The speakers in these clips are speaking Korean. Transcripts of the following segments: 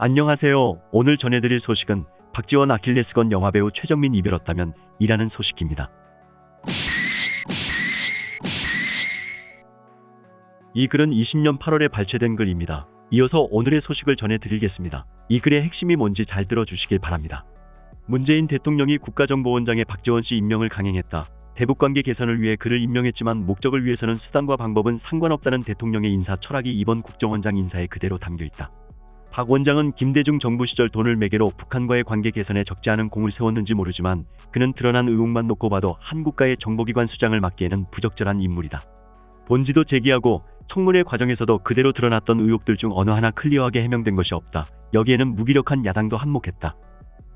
안녕하세요. 오늘 전해드릴 소식은 박지원 아킬레스건 영화배우 최정민 이별었다면 이라는 소식입니다. 이 글은 20년 8월에 발췌된 글입니다. 이어서 오늘의 소식을 전해드리겠습니다. 이 글의 핵심이 뭔지 잘 들어주시길 바랍니다. 문재인 대통령이 국가정보원장에 박지원 씨 임명을 강행했다. 대북관계 개선을 위해 그를 임명했지만 목적을 위해서는 수단과 방법은 상관없다는 대통령의 인사 철학이 이번 국정원장 인사에 그대로 담겨있다. 박 원장은 김대중 정부 시절 돈을 매개로 북한과의 관계 개선에 적지 않은 공을 세웠는지 모르지만 그는 드러난 의혹만 놓고 봐도 한 국가의 정보기관 수장을 맡기에는 부적절한 인물이다. 본지도 제기하고 청문회 과정에서도 그대로 드러났던 의혹들 중 어느 하나 클리어하게 해명된 것이 없다. 여기에는 무기력한 야당도 한몫했다.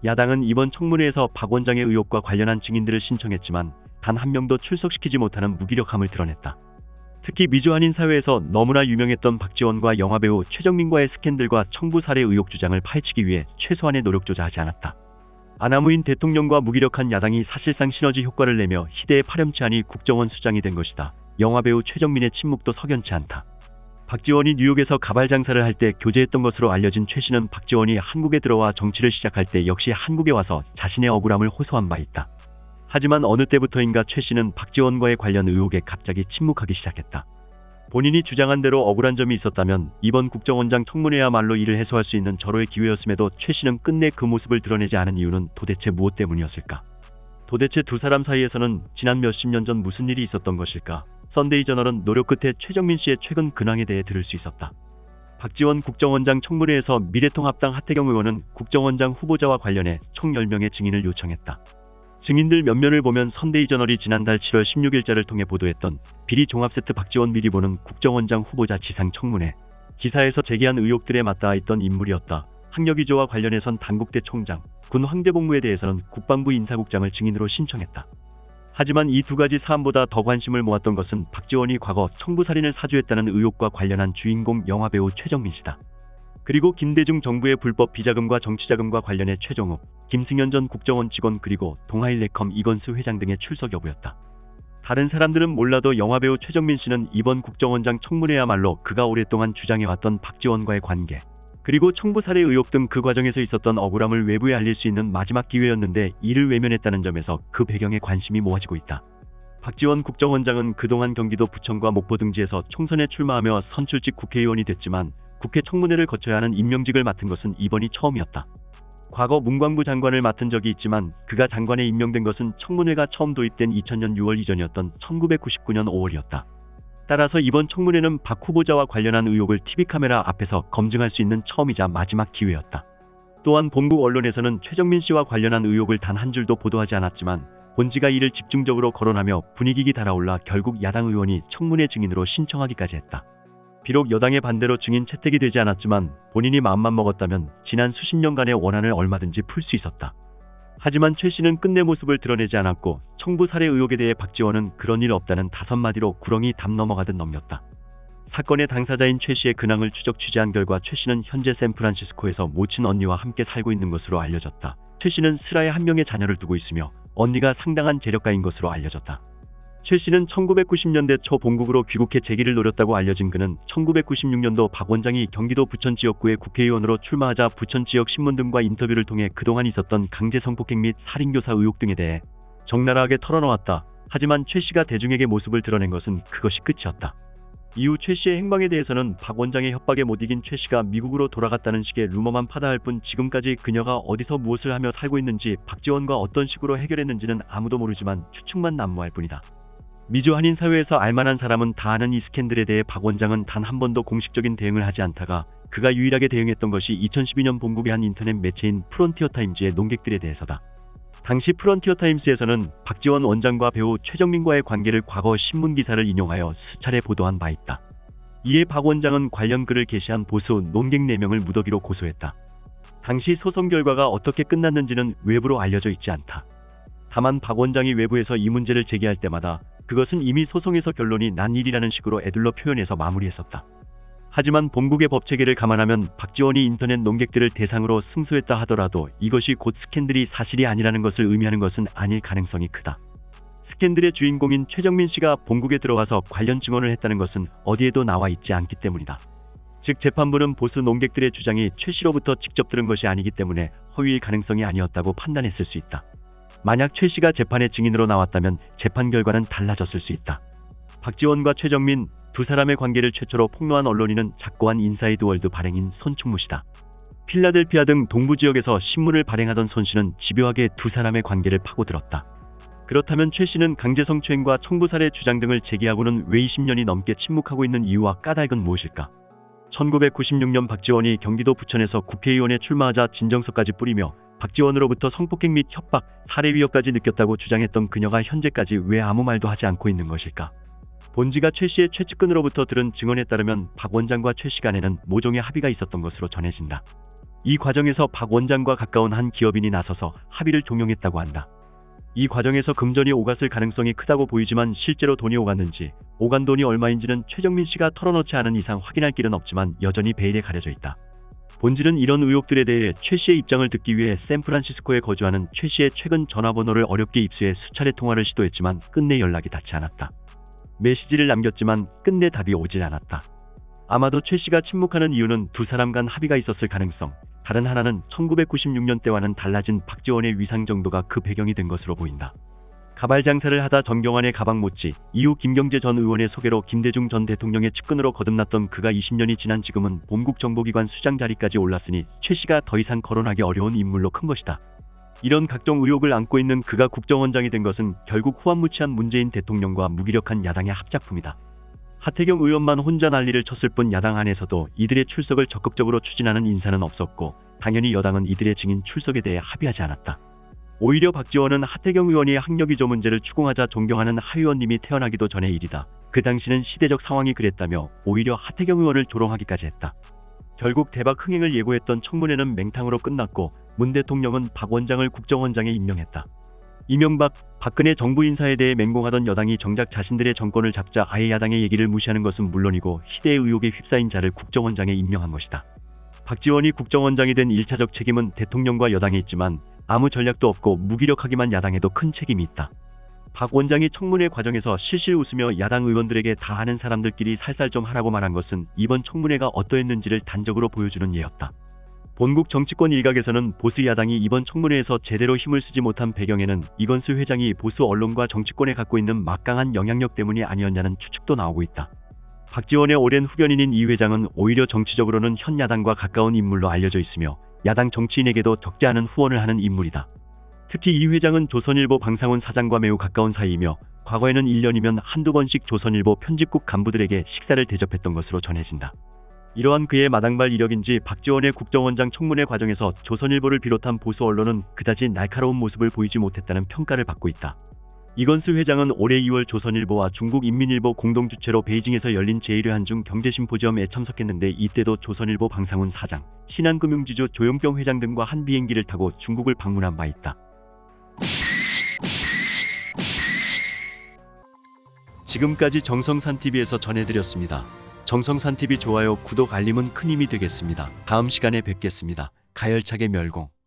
야당은 이번 청문회에서 박 원장의 의혹과 관련한 증인들을 신청했지만 단 한 명도 출석시키지 못하는 무기력함을 드러냈다. 특히 미주한인 사회에서 너무나 유명했던 박지원과 영화배우 최정민과의 스캔들과 청부 살해 의혹 주장을 파헤치기 위해 최소한의 노력조차 하지 않았다. 아나무인 대통령과 무기력한 야당이 사실상 시너지 효과를 내며 희대의 파렴치한이 국정원 수장이 된 것이다. 영화배우 최정민의 침묵도 석연치 않다. 박지원이 뉴욕에서 가발 장사를 할 때 교제했던 것으로 알려진 최 씨는 박지원이 한국에 들어와 정치를 시작할 때 역시 한국에 와서 자신의 억울함을 호소한 바 있다. 하지만 어느 때부터인가 최 씨는 박지원과의 관련 의혹에 갑자기 침묵하기 시작했다. 본인이 주장한 대로 억울한 점이 있었다면 이번 국정원장 청문회야말로 이를 해소할 수 있는 절호의 기회였음에도 최 씨는 끝내 그 모습을 드러내지 않은 이유는 도대체 무엇 때문이었을까? 도대체 두 사람 사이에서는 지난 몇십 년 전 무슨 일이 있었던 것일까? 선데이저널은 노력 끝에 최정민 씨의 최근 근황에 대해 들을 수 있었다. 박지원 국정원장 청문회에서 미래통합당 하태경 의원은 국정원장 후보자와 관련해 총 10명의 증인을 요청했다. 증인들 면면을 보면 선데이저널이 지난달 7월 16일자를 통해 보도했던 비리 종합세트 박지원 미리 보는 국정원장 후보자 지상 청문회 기사에서 제기한 의혹들에 맞닿아 있던 인물이었다. 학력위조와 관련해선 단국대 총장, 군 황제복무에 대해서는 국방부 인사국장을 증인으로 신청했다. 하지만 이 두 가지 사안보다 더 관심을 모았던 것은 박지원이 과거 청부살인을 사주했다는 의혹과 관련한 주인공 영화배우 최정민 씨다. 그리고 김대중 정부의 불법 비자금과 정치자금과 관련해 최종욱, 김승현 전 국정원 직원 그리고 동아일레컴 이건수 회장 등의 출석 여부였다. 다른 사람들은 몰라도 영화배우 최정민 씨는 이번 국정원장 청문회야말로 그가 오랫동안 주장해왔던 박지원과의 관계, 그리고 청부살해 의혹 등 그 과정에서 있었던 억울함을 외부에 알릴 수 있는 마지막 기회였는데 이를 외면했다는 점에서 그 배경에 관심이 모아지고 있다. 박지원 국정원장은 그동안 경기도 부천과 목포 등지에서 총선에 출마하며 선출직 국회의원이 됐지만 국회 청문회를 거쳐야 하는 임명직을 맡은 것은 이번이 처음이었다. 과거 문광부 장관을 맡은 적이 있지만 그가 장관에 임명된 것은 청문회가 처음 도입된 2000년 6월 이전이었던 1999년 5월이었다. 따라서 이번 청문회는 박 후보자와 관련한 의혹을 TV카메라 앞에서 검증할 수 있는 처음이자 마지막 기회였다. 또한 본국 언론에서는 최정민 씨와 관련한 의혹을 단 한 줄도 보도하지 않았지만 본지가 이를 집중적으로 거론하며 분위기가 달아올라 결국 야당 의원이 청문회 증인으로 신청하기까지 했다. 비록 여당의 반대로 증인 채택이 되지 않았지만 본인이 마음만 먹었다면 지난 수십 년간의 원한을 얼마든지 풀 수 있었다. 하지만 최 씨는 끝내 모습을 드러내지 않았고 청부 살해 의혹에 대해 박지원은 그런 일 없다는 5마디로 구렁이 담 넘어가듯 넘겼다. 사건의 당사자인 최 씨의 근황을 추적 취재한 결과 최 씨는 현재 샌프란시스코에서 모친 언니와 함께 살고 있는 것으로 알려졌다. 최 씨는 슬하에 한 명의 자녀를 두고 있으며 언니가 상당한 재력가인 것으로 알려졌다. 최 씨는 1990년대 초 본국으로 귀국해 재기를 노렸다고 알려진 그는 1996년도 박 원장이 경기도 부천 지역구의 국회의원으로 출마하자 부천 지역 신문 등과 인터뷰를 통해 그동안 있었던 강제 성폭행 및 살인교사 의혹 등에 대해 적나라하게 털어놓았다. 하지만 최 씨가 대중에게 모습을 드러낸 것은 그것이 끝이었다. 이후 최 씨의 행방에 대해서는 박 원장의 협박에 못 이긴 최 씨가 미국으로 돌아갔다는 식의 루머만 파다할 뿐 지금까지 그녀가 어디서 무엇을 하며 살고 있는지 박지원과 어떤 식으로 해결했는지는 아무도 모르지만 추측만 난무할 뿐이다. 미주 한인 사회에서 알만한 사람은 다 아는 이 스캔들에 대해 박 원장은 단 한 번도 공식적인 대응을 하지 않다가 그가 유일하게 대응했던 것이 2012년 본국의 한 인터넷 매체인 프론티어 타임즈의 논객들에 대해서다. 당시 프론티어 타임스에서는 박지원 원장과 배우 최정민과의 관계를 과거 신문 기사를 인용하여 수차례 보도한 바 있다. 이에 박 원장은 관련 글을 게시한 보수 논객 4명을 무더기로 고소했다. 당시 소송 결과가 어떻게 끝났는지는 외부로 알려져 있지 않다. 다만 박 원장이 외부에서 이 문제를 제기할 때마다 그것은 이미 소송에서 결론이 난 일이라는 식으로 에둘러 표현해서 마무리했었다. 하지만 본국의 법체계를 감안하면 박지원이 인터넷 논객들을 대상으로 승소했다 하더라도 이것이 곧 스캔들이 사실이 아니라는 것을 의미하는 것은 아닐 가능성이 크다. 스캔들의 주인공인 최정민 씨가 본국에 들어가서 관련 증언을 했다는 것은 어디에도 나와 있지 않기 때문이다. 즉 재판부는 보수 농객들의 주장이 최 씨로부터 직접 들은 것이 아니기 때문에 허위일 가능성이 아니었다고 판단했을 수 있다. 만약 최 씨가 재판의 증인으로 나왔다면 재판 결과는 달라졌을 수 있다. 박지원과 최정민 두 사람의 관계를 최초로 폭로한 언론인은 작고한 인사이드 월드 발행인 손충무 씨다. 필라델피아 등 동부 지역에서 신문을 발행하던 손 씨는 집요하게 두 사람의 관계를 파고들었다. 그렇다면 최 씨는 강제 성추행과 청부살해 주장 등을 제기하고는 왜 20년이 넘게 침묵하고 있는 이유와 까닭은 무엇일까? 1996년 박지원이 경기도 부천에서 국회의원에 출마하자 진정서까지 뿌리며 박지원으로부터 성폭행 및 협박, 살해 위협까지 느꼈다고 주장했던 그녀가 현재까지 왜 아무 말도 하지 않고 있는 것일까? 본지가 최 씨의 최측근으로부터 들은 증언에 따르면 박 원장과 최 씨 간에는 모종의 합의가 있었던 것으로 전해진다. 이 과정에서 박 원장과 가까운 한 기업인이 나서서 합의를 종용했다고 한다. 이 과정에서 금전이 오갔을 가능성이 크다고 보이지만 실제로 돈이 오갔는지, 오간 돈이 얼마인지는 최정민 씨가 털어놓지 않은 이상 확인할 길은 없지만 여전히 베일에 가려져 있다. 본질은 이런 의혹들에 대해 최 씨의 입장을 듣기 위해 샌프란시스코에 거주하는 최 씨의 최근 전화번호를 어렵게 입수해 수차례 통화를 시도했지만 끝내 연락이 닿지 않았다. 메시지를 남겼지만 끝내 답이 오질 않았다. 아마도 최 씨가 침묵하는 이유는 두 사람 간 합의가 있었을 가능성, 다른 하나는 1996년 때와는 달라진 박지원의 위상 정도가 그 배경이 된 것으로 보인다. 가발 장사를 하다 정경환의 가방 못지, 이후 김경재 전 의원의 소개로 김대중 전 대통령의 측근으로 거듭났던 그가 20년이 지난 지금은 본국 정보기관 수장 자리까지 올랐으니 최 씨가 더 이상 거론하기 어려운 인물로 큰 것이다. 이런 각종 의혹을 안고 있는 그가 국정원장이 된 것은 결국 후한무치한 문재인 대통령과 무기력한 야당의 합작품이다. 하태경 의원만 혼자 난리를 쳤을 뿐 야당 안에서도 이들의 출석을 적극적으로 추진하는 인사는 없었고 당연히 여당은 이들의 증인 출석에 대해 합의하지 않았다. 오히려 박지원은 하태경 의원이 학력위조 문제를 추궁하자 존경하는 하 의원님이 태어나기도 전의 일이다. 그 당시는 시대적 상황이 그랬다며 오히려 하태경 의원을 조롱하기까지 했다. 결국 대박 흥행을 예고했던 청문회는 맹탕으로 끝났고 문 대통령은 박 원장을 국정원장에 임명했다. 이명박, 박근혜 정부 인사에 대해 맹공하던 여당이 정작 자신들의 정권을 잡자 아예 야당의 얘기를 무시하는 것은 물론이고 시대의 의혹에 휩싸인 자를 국정원장에 임명한 것이다. 박지원이 국정원장이 된 1차적 책임은 대통령과 여당에 있지만 아무 전략도 없고 무기력하기만 야당에도 큰 책임이 있다. 박 원장이 청문회 과정에서 실실 웃으며 야당 의원들에게 다 아는 사람들끼리 살살 좀 하라고 말한 것은 이번 청문회가 어떠했는지를 단적으로 보여주는 예였다. 본국 정치권 일각에서는 보수 야당이 이번 청문회에서 제대로 힘을 쓰지 못한 배경에는 이건수 회장이 보수 언론과 정치권에 갖고 있는 막강한 영향력 때문이 아니었냐는 추측도 나오고 있다. 박지원의 오랜 후견인인 이 회장은 오히려 정치적으로는 현 야당과 가까운 인물로 알려져 있으며 야당 정치인에게도 적지 않은 후원을 하는 인물이다. 특히 이 회장은 조선일보 방상훈 사장과 매우 가까운 사이이며 과거에는 1년이면 한두 번씩 조선일보 편집국 간부들에게 식사를 대접했던 것으로 전해진다. 이러한 그의 마당발 이력인지 박지원의 국정원장 청문회 과정에서 조선일보를 비롯한 보수 언론은 그다지 날카로운 모습을 보이지 못했다는 평가를 받고 있다. 이건수 회장은 올해 2월 조선일보와 중국인민일보 공동주최로 베이징에서 열린 제1회 한중 경제심포지엄에 참석했는데 이때도 조선일보 방상훈 사장, 신한금융지주 조용병 회장 등과 한 비행기를 타고 중국을 방문한 바 있다. 지금까지 정성산TV에서 전해드렸습니다. 정성산TV 좋아요, 구독, 알림은 큰 힘이 되겠습니다. 다음 시간에 뵙겠습니다. 가열차게 멸공.